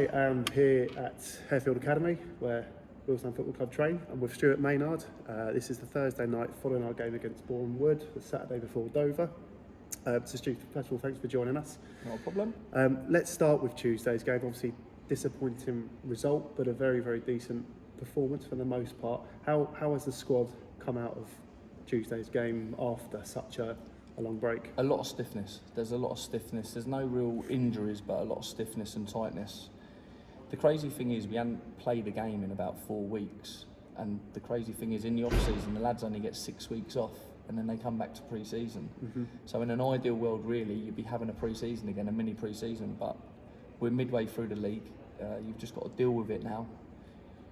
I am here at Harefield Academy, where Wilson Football Club train. I'm with Stuart Maynard. This is the Thursday night following our game against Boreham Wood, the Saturday before Dover. So Stu, first of all, thanks for joining us. No problem. Let's start with Tuesday's game. Obviously, disappointing result, but a very, very decent performance for the most part. How has the squad come out of Tuesday's game after such a long break? A lot of stiffness. There's a lot of stiffness. There's no real injuries, but a lot of stiffness and tightness. The crazy thing is we hadn't played a game in about 4 weeks. And the crazy thing is in the off-season, the lads only get 6 weeks off and then they come back to pre-season. Mm-hmm. So in an ideal world, really, you'd be having a pre-season again, a mini pre-season. But we're midway through the league. You've just got to deal with it now.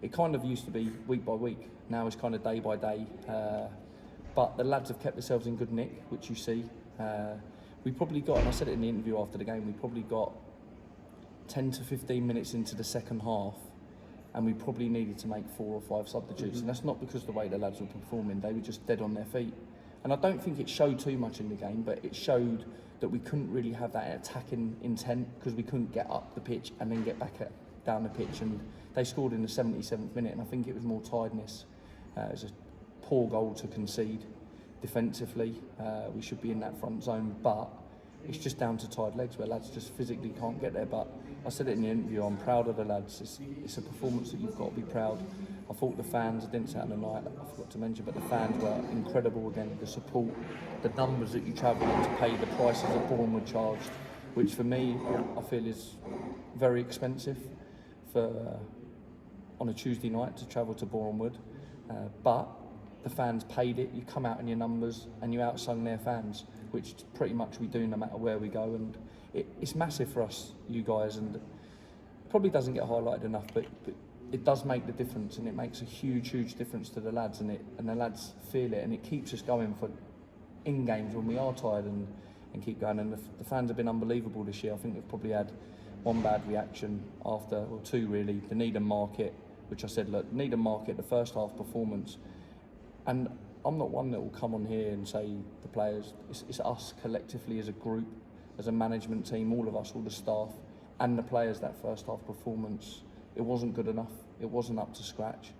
It kind of used to be week by week. Now it's kind of day by day. But the lads have kept themselves in good nick, which you see. We probably got, and I said it in the interview after the game, we probably got 10 to 15 minutes into the second half and we probably needed to make 4 or 5 substitutes. Mm-hmm. And that's not because of the way the lads were performing, they were just dead on their feet. And I don't think it showed too much in the game, but it showed that we couldn't really have that attacking intent because we couldn't get up the pitch and then get back down the pitch. And they scored in the 77th minute, and I think it was more tiredness. It was a poor goal to concede defensively. We should be in that front zone, but it's just down to tired legs where lads just physically can't get there. But I said it in the interview, I'm proud of the lads. It's a performance that you've got to be proud. I thought the fans, I didn't say it on the night, I forgot to mention, but the fans were incredible again. The support, the numbers that you travel in to pay the prices that Boreham Wood charged, which for me, I feel is very expensive for on a Tuesday night to travel to Boreham Wood. But the fans paid it. You come out in your numbers and you outsung their fans, which pretty much we do no matter where we go. And it's massive for us, you guys, and probably doesn't get highlighted enough, but it does make the difference, and it makes a huge difference to the lads, and the lads feel it, and it keeps us going for in games when we are tired and keep going. And the fans have been unbelievable this year. I think we've probably had one bad reaction after, or 2 really, the Needham Market, which I said, look, Needham Market, the first half performance, and I'm not one that will come on here and say the players, it's us collectively as a group, as a management team, all of us, all the staff and the players, that first half performance, it wasn't good enough, it wasn't up to scratch.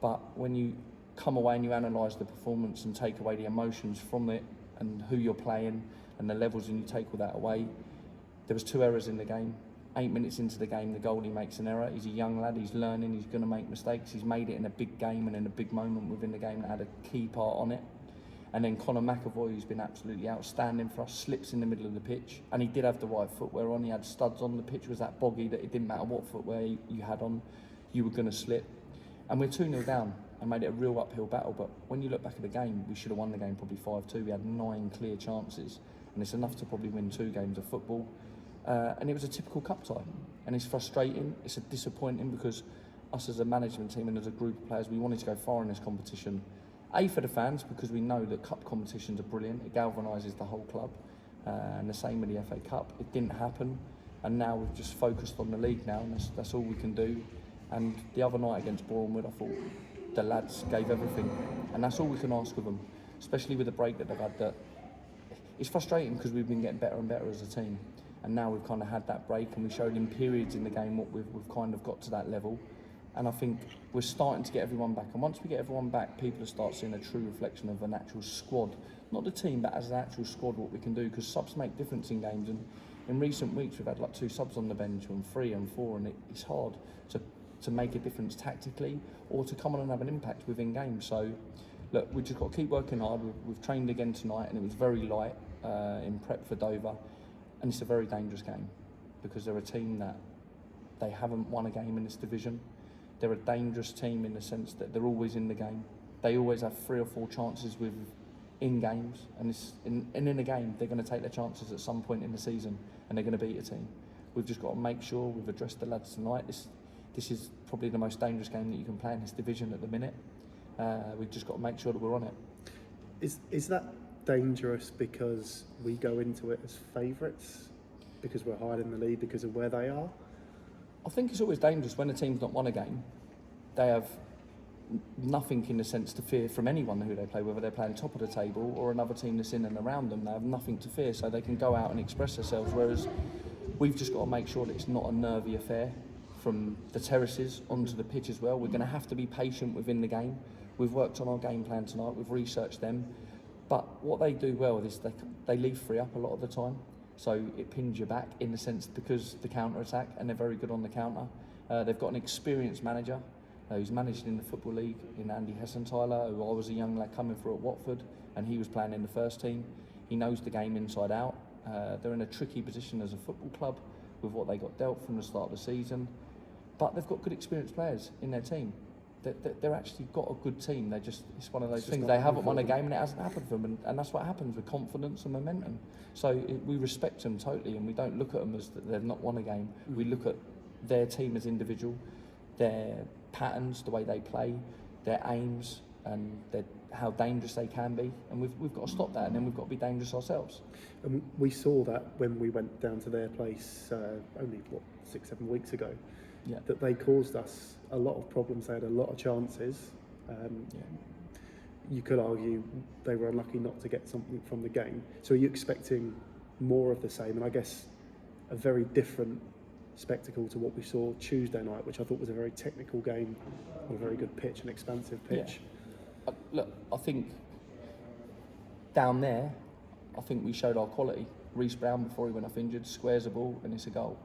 But when you come away and you analyse the performance and take away the emotions from it and who you're playing and the levels, and you take all that away, there was 2 errors in the game. 8 minutes into the game, the goalie makes an error. He's a young lad, he's learning, he's going to make mistakes. He's made it in a big game and in a big moment within the game that had a key part on it. And then Connor McAvoy, who's been absolutely outstanding for us, slips in the middle of the pitch. And he did have the right footwear on, he had studs on. The pitch was that boggy that it didn't matter what footwear you had on, you were going to slip. And we're 2-0 down and made it a real uphill battle. But when you look back at the game, we should have won the game probably 5-2. We had 9 clear chances, and it's enough to probably win 2 games of football. And it was a typical cup tie, and it's frustrating, it's disappointing, because us as a management team and as a group of players, we wanted to go far in this competition. A, for the fans, because we know that cup competitions are brilliant, it galvanises the whole club, and the same with the FA Cup. It didn't happen, and now we've just focused on the league now, and that's all we can do. And the other night against Boreham Wood, I thought the lads gave everything, and that's all we can ask of them, especially with the break that they've had. That it's frustrating because we've been getting better and better as a team. And now we've kind of had that break, and we showed in periods in the game what we've kind of got to that level. And I think we're starting to get everyone back. And once we get everyone back, people will start seeing a true reflection of an actual squad. Not the team, but as an actual squad, what we can do. Because subs make difference in games. And in recent weeks, we've had like 2 subs on the bench, and 3 and 4. And it's hard to make a difference tactically or to come on and have an impact within games. So, look, we've just got to keep working hard. We've trained again tonight, and it was very light in prep for Dover. And it's a very dangerous game because they're a team that they haven't won a game in this division. They're a dangerous team in the sense that they're always in the game. They always have 3 or 4 chances in games, and in a game they're going to take their chances at some point in the season, and they're going to beat a team. We've just got to make sure we've addressed the lads tonight. This is probably the most dangerous game that you can play in this division at the minute. We've just got to make sure that we're on it. Is that dangerous because we go into it as favourites, because we're higher in the league because of where they are? I think it's always dangerous when a team's not won a game. They have nothing in the sense to fear from anyone who they play, whether they're playing top of the table or another team that's in and around them. They have nothing to fear, so they can go out and express themselves, whereas we've just got to make sure that it's not a nervy affair from the terraces onto the pitch as well. We're going to have to be patient within the game. We've worked on our game plan tonight, we've researched them. But what they do well is they leave free up a lot of the time. So it pins you back in the sense because the counter-attack, and they're very good on the counter. They've got an experienced manager who's managed in the Football League in Andy Hessenthaler, who I was a young lad coming through at Watford, and he was playing in the first team. He knows the game inside out. They're in a tricky position as a football club with what they got dealt from the start of the season. But they've got good experienced players in their team. They're actually got a good team. It's one of those things. They haven't won a game and it hasn't happened for them, and that's what happens with confidence and momentum. So we respect them totally, and we don't look at them as that they've not won a game. We look at their team as individual, their patterns, the way they play, their aims, and how dangerous they can be, and we've got to stop that, and then we've got to be dangerous ourselves. And we saw that when we went down to their place only 6-7 weeks ago. Yeah. That they caused us a lot of problems. They had a lot of chances. You could argue they were unlucky not to get something from the game. So are you expecting more of the same? And I guess a very different spectacle to what we saw Tuesday night, which I thought was a very technical game on a very good pitch, an expansive pitch. Yeah. Look, I think down there, I think we showed our quality. Reece Brown, before he went off injured, squares the ball and it's a goal.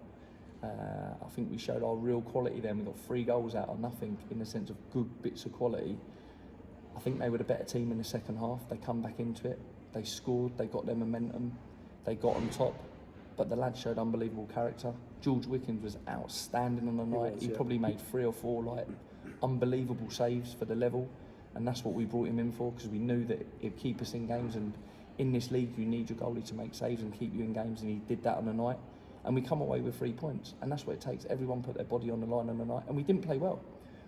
I think we showed our real quality then. We got 3 goals out of nothing in the sense of good bits of quality. I think they were the better team in the second half. They come back into it. They scored. They got their momentum. They got on top. But the lads showed unbelievable character. George Wickens was outstanding on the night. He probably made 3 or 4 unbelievable saves for the level, and that's what we brought him in for, because we knew that it'd keep us in games. And in this league, you need your goalie to make saves and keep you in games, and he did that on the night. And we come away with 3 points, and that's what it takes. Everyone put their body on the line on the night, and we didn't play well.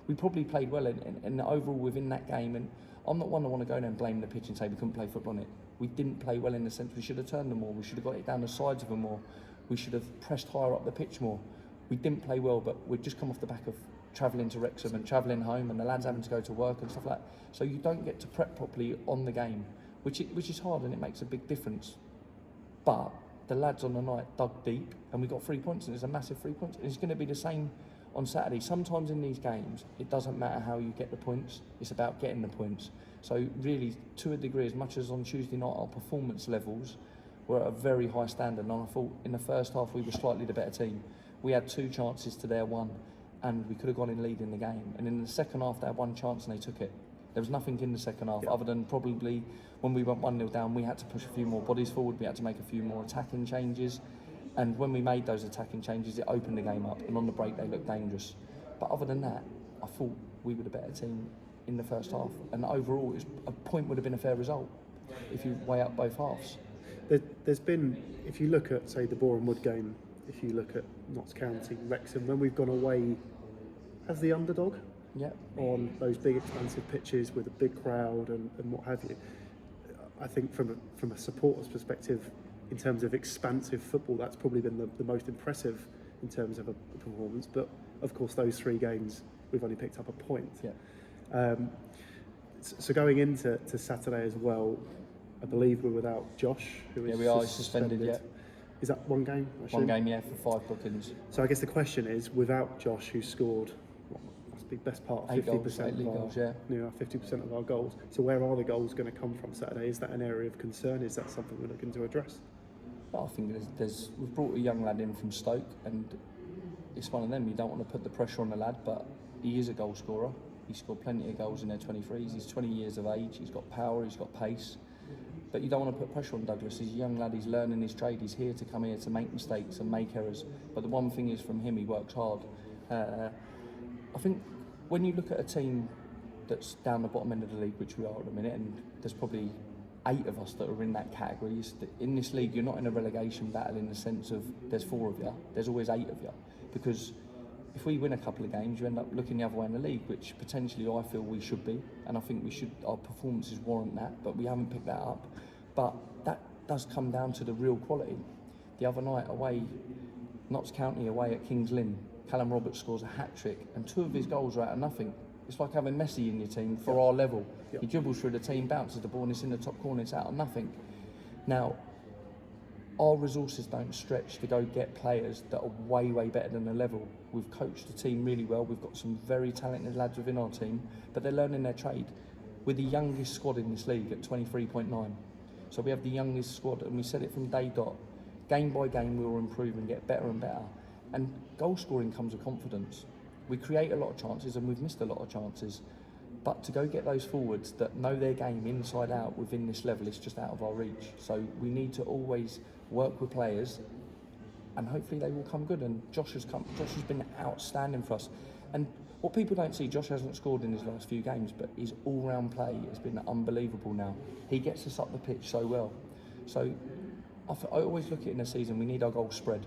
We probably played well in overall within that game, and I'm not one to want to go there and blame the pitch and say we couldn't play football on it. We didn't play well in the sense we should have turned them more, we should have got it down the sides of them more, we should have pressed higher up the pitch more. We didn't play well, but we'd just come off the back of travelling to Wrexham and travelling home, and the lads having to go to work and stuff like that. So you don't get to prep properly on the game, which is hard, and it makes a big difference. But the lads on the night dug deep, and we got 3 points, and it's a massive 3 points. And it's going to be the same on Saturday. Sometimes in these games, it doesn't matter how you get the points, it's about getting the points. So really, to a degree, as much as on Tuesday night, our performance levels were at a very high standard, and I thought in the first half we were slightly the better team. We had 2 chances to their 1, and we could have gone in lead in the game. And in the second half, they had 1 chance and they took it. There was nothing in the second half other than probably when we went 1-0 down, we had to push a few more bodies forward, we had to make a few more attacking changes. And when we made those attacking changes, it opened the game up, and on the break they looked dangerous. But other than that, I thought we were the better team in the first half. And overall, a point would have been a fair result if you weigh up both halves. There's been, if you look at, say, the Boreham Wood game, if you look at Notts County, Wrexham, when we've gone away as the underdog on those big expansive pitches with a big crowd and what have you, I think from a supporter's perspective, in terms of expansive football, that's probably been the most impressive in terms of a performance. But of course, those 3 games, we've only picked up a point. So going into Saturday as well, I believe we're without Josh, who is we are suspended. Is that 1 game? One game, for 5 bookings. So I guess the question is, without Josh, who scored must be best part of 50% goals, of our 50% of our goals. So where are the goals going to come from Saturday? Is that an area of concern? Is that something we're looking to address? But I think we've brought a young lad in from Stoke, and it's one of them. You don't want to put the pressure on the lad, but he is a goal scorer. He scored plenty of goals in their 23s. He's 20 years of age. He's got power. He's got pace. But you don't want to put pressure on Douglas. He's a young lad. He's learning his trade. He's here to come here to make mistakes and make errors. But the one thing is, from him, he works hard. I think when you look at a team that's down the bottom end of the league, which we are at the minute, and there's probably 8 of us that are in that category. In this league, you're not in a relegation battle in the sense of there's 4 of you. There's always 8 of you, because if we win a couple of games, you end up looking the other way in the league, which potentially I feel we should be, and I think we should. Our performances warrant that, but we haven't picked that up. But that does come down to the real quality. The other night away, Notts County away at Kings Lynn, Callum Roberts scores a hat-trick, and 2 of his goals are out of nothing. It's like having Messi in your team for our level. He dribbles through the team, bounces the ball, and it's in the top corner, it's out of nothing. Now, our resources don't stretch to go get players that are way, way better than the level. We've coached the team really well. We've got some very talented lads within our team, but they're learning their trade. We're the youngest squad in this league at 23.9. So we have the youngest squad, and we said it from day dot. Game by game, we will improve and get better and better. And goal scoring comes with confidence. We create a lot of chances, and we've missed a lot of chances. But to go get those forwards that know their game inside out within this level is just out of our reach. So we need to always work with players, and hopefully they will come good. And Josh has been outstanding for us. And what people don't see, Josh hasn't scored in his last few games, but his all-round play has been unbelievable now. He gets us up the pitch so well. So I always look at it in a season, we need our goals spread.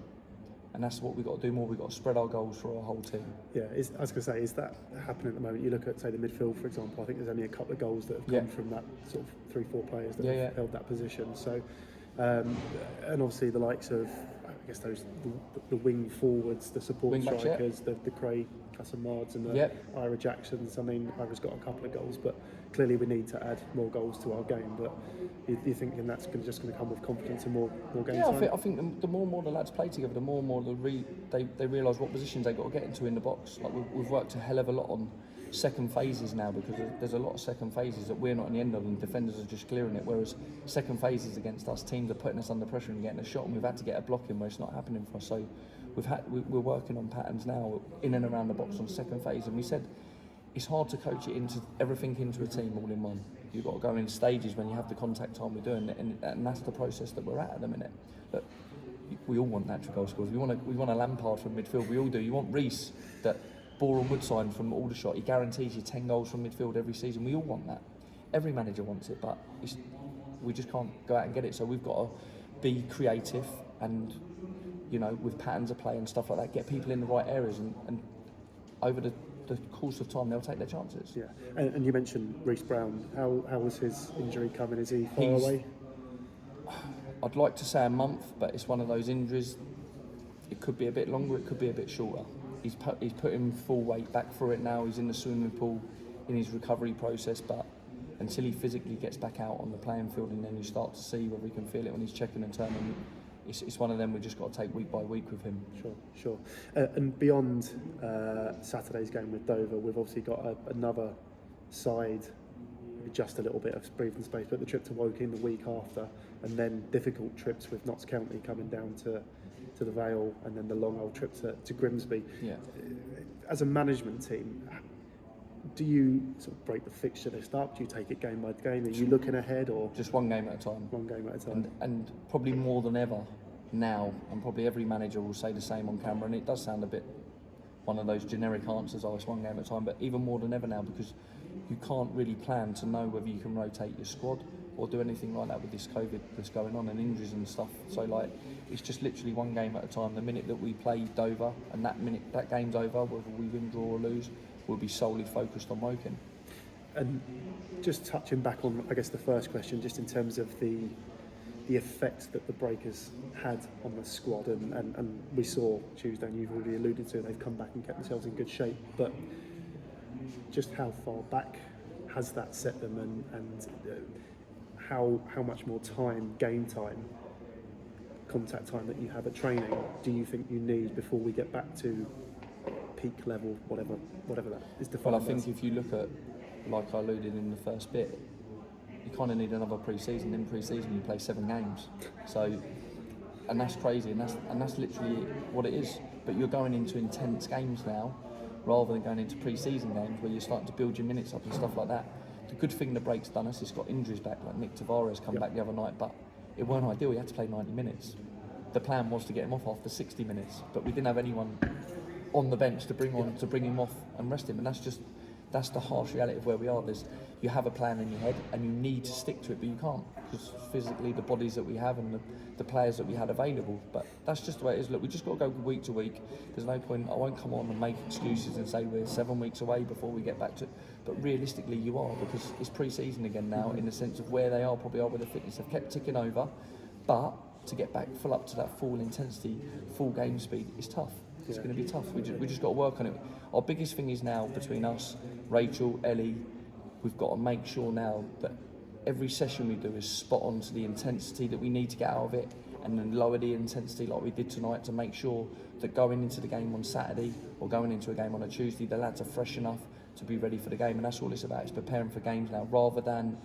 And that's what we've got to do more. We've got to spread our goals for our whole team. Yeah, I was going to say, is that happening at the moment? You look at, say, the midfield, for example. I think there's only a couple of goals that have come from that sort of 3-4 players that have held that position. So, and obviously the likes of, I guess, the wing forwards, the support Wing backs, strikers, the Craig Casamads and the Ira Jacksons. I mean, Ira's got a couple of goals, but clearly we need to add more goals to our game. But you're thinking that's just going to come with confidence and more game time? I think the more and more the lads play together, the more and more they realise what positions they've got to get into in the box. Like we've worked a hell of a lot on second phases now, because there's a lot of second phases that we're not in the end of, and defenders are just clearing it, whereas second phases against us, teams are putting us under pressure and getting a shot, and we've had to get a block in where it's not happening for us. So we're working on patterns now in and around the box on second phase, and we said it's hard to coach it into everything into a team all in one. You've got to go in stages when you have the contact time we're doing it, and that's the process that we're at the minute. But we all want natural goal scorers. We want a Lampard from midfield. We all do. You want Reece, that Bora Woodside from Aldershot. He guarantees you 10 goals from midfield every season. We all want that. Every manager wants it, but we just can't go out and get it. So we've got to be creative and, with patterns of play and stuff like that, get people in the right areas, and over the course of time they'll take their chances. Yeah, and you mentioned Reece Brown. How was his injury coming? Is he far away? I'd like to say a month, but it's one of those injuries. It could be a bit longer, it could be a bit shorter. He's putting full weight back through it now. He's in the swimming pool in his recovery process, but until he physically gets back out on the playing field, and then you start to see whether he can feel it when he's checking and turning, it's one of them we've just got to take week by week with him. Sure. And beyond Saturday's game with Dover, we've obviously got another side, just a little bit of breathing space, but the trip to Woking the week after, and then difficult trips with Notts County coming down to the Vale, and then the long old trip to Grimsby. Yeah. As a management team, do you sort of break the fixture list up? Do you take it game by game? Are you looking ahead, or just one game at a time? One game at a time. And probably more than ever now, and probably every manager will say the same on camera, and it does sound a bit one of those generic answers, it's one game at a time, but even more than ever now, because you can't really plan to know whether you can rotate your squad or do anything like that with this COVID that's going on and injuries and stuff. So it's just literally one game at a time. The minute that we play Dover, and that minute that game's over, whether we win, draw or lose, we'll be solely focused on Woking. And just touching back on, I guess, the first question, just in terms of the effect that the break has had on the squad, and we saw Tuesday, and you've already alluded to, they've come back and kept themselves in good shape, but just how far back has that set them, and how much more time, game time, contact time that you have at training do you think you need before we get back to peak level, whatever that is defined? Well, I think if you look at, like I alluded in the first bit, you kind of need another pre-season. In pre-season you play 7 games, so, and that's crazy, and that's literally what it is. But you're going into intense games now rather than going into pre-season games where you're starting to build your minutes up and stuff like that. The good thing the break's done us, it's got injuries back, like Nick Tavares come back the other night, but it weren't ideal. He had to play 90 minutes. The plan was to get him off after 60 minutes, but we didn't have anyone on the bench to bring on to bring him off and rest him, and that's the harsh reality of where we are. You have a plan in your head and you need to stick to it, but you can't, because physically the bodies that we have and the players that we had available. But that's just the way it is. Look, we just got to go week to week. There's no point, I won't come on and make excuses and say we're 7 weeks away before we get back to it. But realistically you are, because it's pre-season again now, in the sense of where they are probably are with the fitness. They've kept ticking over, but to get back full up to that full intensity, full game speed is tough. It's going to be tough. We just got to work on it. Our biggest thing is now, between us, Rachel, Ellie, we've got to make sure now that every session we do is spot on to the intensity that we need to get out of it, and then lower the intensity like we did tonight to make sure that going into the game on Saturday or going into a game on a Tuesday, the lads are fresh enough to be ready for the game. And that's all it's about, is preparing for games now, rather than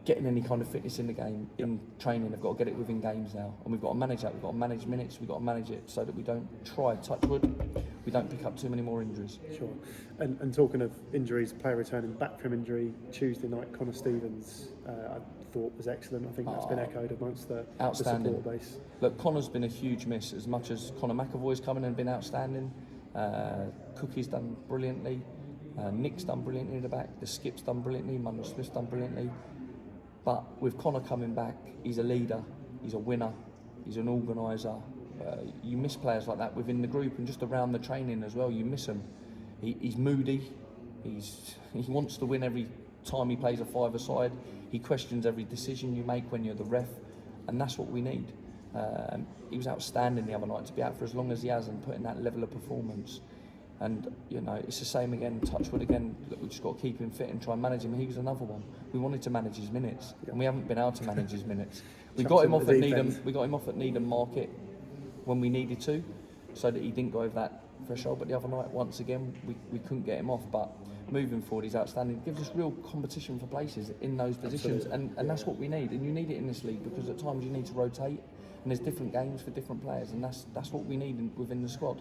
getting any kind of fitness in the game, in training. They've got to get it within games now. And we've got to manage that. We've got to manage minutes. We've got to manage it so that we don't touch wood, we don't pick up too many more injuries. Sure. And talking of injuries, player returning back from injury, Tuesday night, Connor Stevens, I thought was excellent. I think that's been echoed amongst the support base. Look, Connor's been a huge miss, as much as Connor McAvoy's come in and been outstanding. Cookie's done brilliantly. Nick's done brilliantly in the back. The skip's done brilliantly. Munro Smith's done brilliantly. But with Connor coming back, he's a leader, he's a winner, he's an organiser. You miss players like that within the group and just around the training as well. You miss him. He's moody. He wants to win every time he plays a five-a-side. He questions every decision you make when you're the ref, and that's what we need. He was outstanding the other night to be out for as long as he has and putting that level of performance. And you know, it's the same again, touchwood again. Look, we've just got to keep him fit and try and manage him. He was another one. We wanted to manage his minutes, and we haven't been able to manage his minutes. We got him off at Needham. We got him off at Needham Market when we needed to, so that he didn't go over that threshold. But the other night, once again, we couldn't get him off. But moving forward, he's outstanding. It gives us real competition for places in those positions, and that's what we need. And you need it in this league, because at times you need to rotate, and there's different games for different players, and that's what we need within the squad.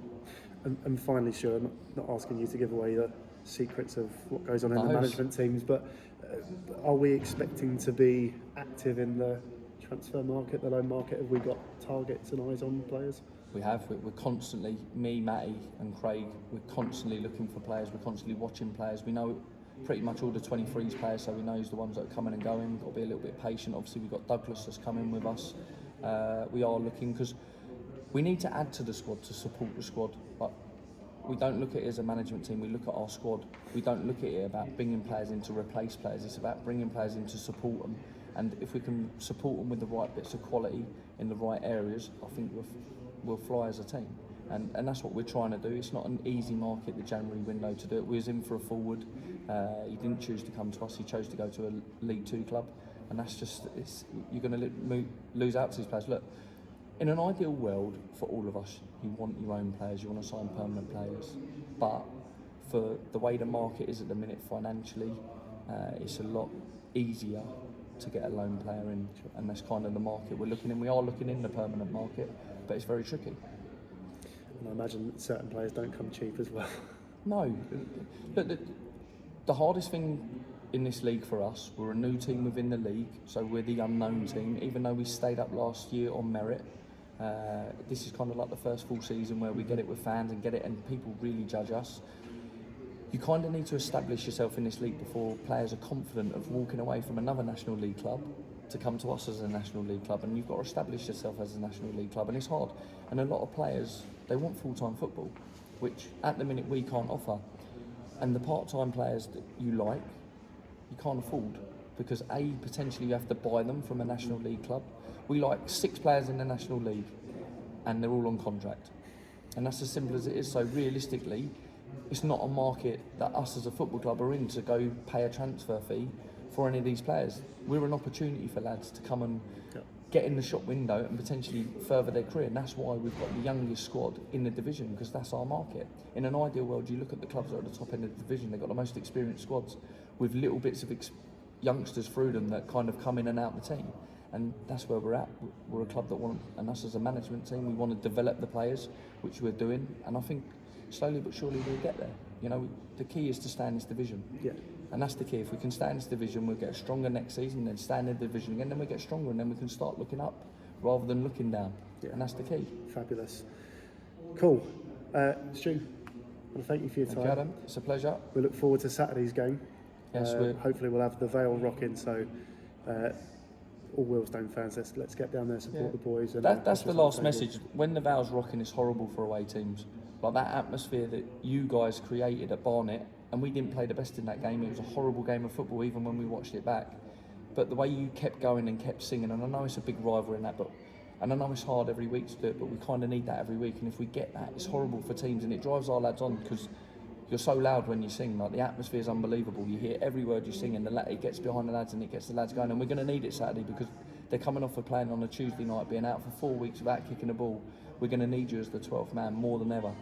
And finally, sure, I'm not asking you to give away the secrets of what goes on in the management teams, but are we expecting to be active in the transfer market, the loan market? Have we got targets and eyes on players? We have. We're constantly, me, Matty and Craig, we're constantly looking for players. We're constantly watching players. We know pretty much all the 23s players, so we know who's the ones that are coming and going. We've got to be a little bit patient. Obviously, we've got Douglas that's coming with us. We are looking, because we need to add to the squad to support the squad. But we don't look at it as a management team, we look at our squad. We don't look at it about bringing players in to replace players. It's about bringing players in to support them. And if we can support them with the right bits of quality in the right areas, I think we'll fly as a team. And that's what we're trying to do. It's not an easy market, the January window, to do it. We was in for a forward. He didn't choose to come to us. He chose to go to a League Two club. And that's just, you're going to lose out to these players. Look, in an ideal world for all of us, you want your own players, you want to sign permanent players. But for the way the market is at the minute financially, it's a lot easier to get a loan player in, and that's kind of the market we're looking in. We are looking in the permanent market, but it's very tricky. And I imagine that certain players don't come cheap as well. No. Look, the hardest thing in this league for us, we're a new team within the league, so we're the unknown team. Even though we stayed up last year on merit, this is kind of like the first full season where we get it with fans and get it, and people really judge us. You kind of need to establish yourself in this league before players are confident of walking away from another National League club to come to us as a National League club, and you've got to establish yourself as a National League club, and it's hard. And a lot of players, they want full-time football, which at the minute we can't offer. And the part-time players that you like, you can't afford, because A, potentially you have to buy them from a National League club. We like 6 players in the National League, and they're all on contract. And that's as simple as it is. So realistically, it's not a market that us as a football club are in to go pay a transfer fee for any of these players. We're an opportunity for lads to come and get in the shop window and potentially further their career, and that's why we've got the youngest squad in the division, because that's our market. In an ideal world, you look at the clubs that are at the top end of the division, they've got the most experienced squads with little bits of youngsters through them that kind of come in and out the team, and that's where we're at. We're a club that and us as a management team, we want to develop the players, which we're doing, and I think slowly but surely we'll get there. You know, the key is to stay in this division. Yeah. And that's the key. If we can stay in this division, we'll get stronger next season, then stay in the division again, then we get stronger, and then we can start looking up rather than looking down. Yeah. And that's the key. Fabulous. Cool. Stu, I want to thank you for your time. Thank you, Adam. It's a pleasure. We look forward to Saturday's game. Yes, hopefully we'll have the Vale rocking, so all Willstone fans, let's get down there, support the boys. And that's the last message. When the Vale's rocking, it's horrible for away teams. Like that atmosphere that you guys created at Barnet, and we didn't play the best in that game. It was a horrible game of football, even when we watched it back. But the way you kept going and kept singing, and I know it's a big rivalry in that, and I know it's hard every week to do it, but we kind of need that every week. And if we get that, it's horrible for teams, and it drives our lads on, because you're so loud when you sing. Like, the atmosphere is unbelievable. You hear every word you sing, and it gets behind the lads and it gets the lads going. And we're going to need it Saturday, because They're coming off of playing on a Tuesday night, being out for 4 weeks without kicking a ball. We're going to need you as the 12th man more than ever.